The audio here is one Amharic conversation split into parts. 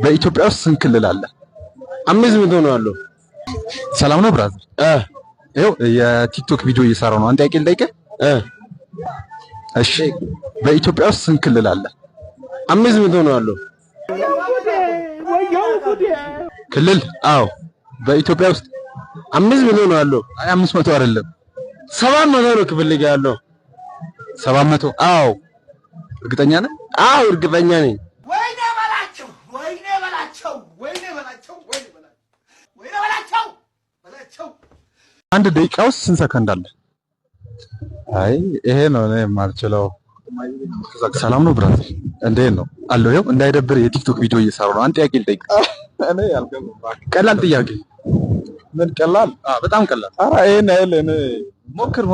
በኢትዮጵያ ውስጥ ስንት ክልል አለ? 500 ነው ያለው። ሰላም ነው ብራዘር? ይኸው የቲክቶክ ቪዲዮ እየሰራው ነው። አንድ ጥያቄ ልጠይቅህ? እሺ፣ በኢትዮጵያ ውስጥ ስንት ክልል አለ? 500 ነው ያለው። ክልል? አዎ፣ በኢትዮጵያ ውስጥ 500 ነው ያለው። አይ 500 አይደለም፣ 700 ነው ክፍል ያለው። 700? አዎ። እርግጠኛ ነህ? አዎ፣ እርግጠኛ ነኝ። ወይኔ በላቸው፣ ወይኔ በላቸው፣ ወይኔ በላቸው፣ ወይኔ በላቸው፣ በላቸው። አንድ ደቂቃ ውስጥ ስንት ሰከንድ አለ? አይ ይሄ ነው እኔ የማልችለው። ሰላም ነው ብራዘር? እንዴት ነው አለው? ይኸው እንዳይደብር የቲክቶክ ቪዲዮ እየሰራው ነው። አንድ ጥያቄ ልጠይቅ? እኔ ያልገባኝ ቀላል ጥያቄ። ምን ቀላል? በጣም ቀላል። ኧረ ይሄን አይደል? እኔ ሞክር።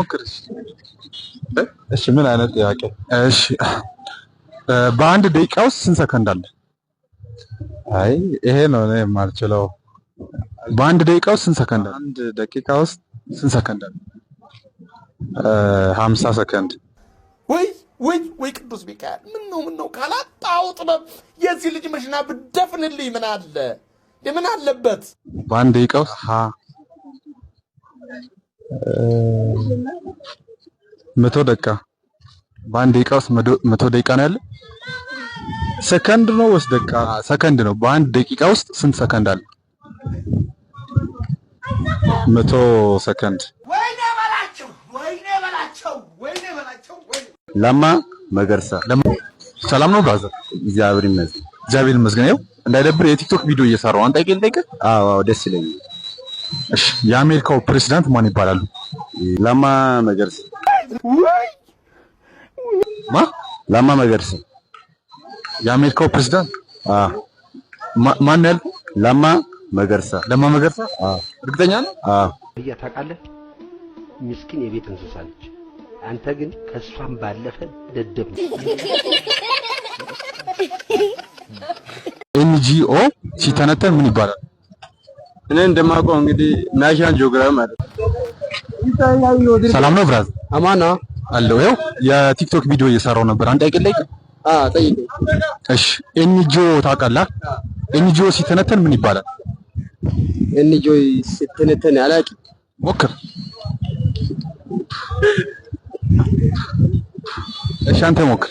እሺ ምን አይነት ጥያቄ? እሺ በአንድ ደቂቃ ውስጥ ስንት ሰከንድ አለ? አይ ይሄ ነው እኔ የማልችለው። በአንድ ደቂቃ ውስጥ ስንት ሰከንድ አለ? አንድ ደቂቃ ውስጥ ስንት ሰከንድ አለ? 50 ሰከንድ። ወይ ቅዱስ ሚካኤል ምን ነው ካላጣው ጥበብ የዚህ ልጅ መሽና ብደፍንልኝ ምን አለ? ምን አለበት? በአንድ ደቂቃ ውስጥ 100 ደቂቃ። በአንድ ደቂቃ ውስጥ 100 ደቂቃ ነው ያለ? ሰከንድ ነው ወይስ ደቂቃ? ሰከንድ ነው። በአንድ ደቂቃ ውስጥ ስንት ሰከንድ አለ? 100 ሰከንድ። ወይኔ በላቸው፣ ወይኔ በላቸው፣ ወይኔ በላቸው። ለማ መገርሳ። ሰላም ነው ብራዘር? እግዚአብሔር ይመስገን። እግዚአብሔር ይመስገን። ይኸው እንዳይደብር የቲክቶክ ቪዲዮ እየሰራው። አንተ ጥያቄ ልጠይቅህ? አዎ ደስ ይለኛል። እሺ የአሜሪካው ፕሬዝዳንት ማን ይባላሉ? ለማ መገርሳ። ለማ መገርሳ የአሜሪካው ፕሬዝዳንት? ማን ያል? ለማ መገርሳ። ለማ መገርሳ? እርግጠኛ ነህ? ታውቃለህ፣ ምስኪን የቤት እንስሳ ነች። አንተ ግን ከሷም ባለፈ ደደብ ነህ። ኤንጂኦ ሲተነተን ምን ይባላል? እኔ እንደማውቀው እንግዲህ ናሽናል ጂኦግራፊ ማለት ነው። ሰላም ነው ብራዘር? አማን ነው አለው። ይኸው የቲክቶክ ቪዲዮ እየሰራው ነበር። አንድ ጥያቄ ልጠይቅህ? ጠይቅ። እሺ ኤንጂኦ ታውቃለህ? ኤንጂኦ ሲተነተን ምን ይባላል? ኤንጂኦ ሲተነተን አላውቅም። ሞክር። እሺ አንተ ሞክር።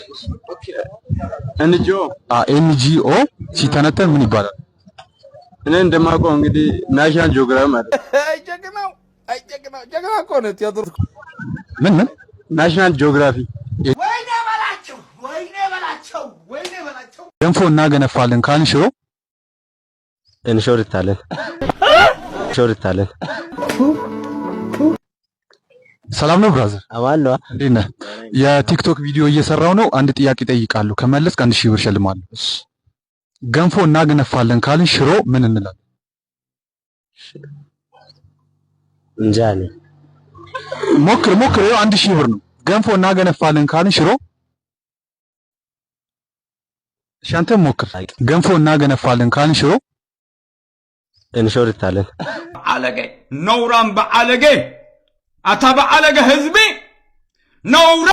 ኤንጂኦ ሲተነተን ምን ይባላል? እኔ እንደማውቀው እንግዲህ ናሽናል ጂኦግራፊ ማለት ነው። ጀግና እኮ ነው ቲያትር። ምን ናሽናል ጂኦግራፊ። ወይኔ በላቸው፣ ወይኔ በላቸው፣ ወይኔ በላቸው። ገንፎ እናገነፋለን ካልን ሽሮ እንሾርታለን። ሰላም ነው ብራዘር? አማን ነው። እንዴት ነህ? የቲክቶክ ቪዲዮ እየሰራው ነው። አንድ ጥያቄ ጠይቃለሁ። ከመለስክ 1000 ብር ሽልማለሁ። ገንፎ እናገነፋለን ካልን ሽሮ ምን እንላለን? እንጃ ነኝ። ሞክር። ይኸው 1000 ብር ነው። ገንፎ እናገነፋለን ካልን ሽሮ። እሺ አንተም ሞክር። ገንፎ እናገነፋለን ካልን ሽሮ እንሾርታለን። አለገ ነውራም በአለገ አታ በአለገ ህዝቤ ነውራ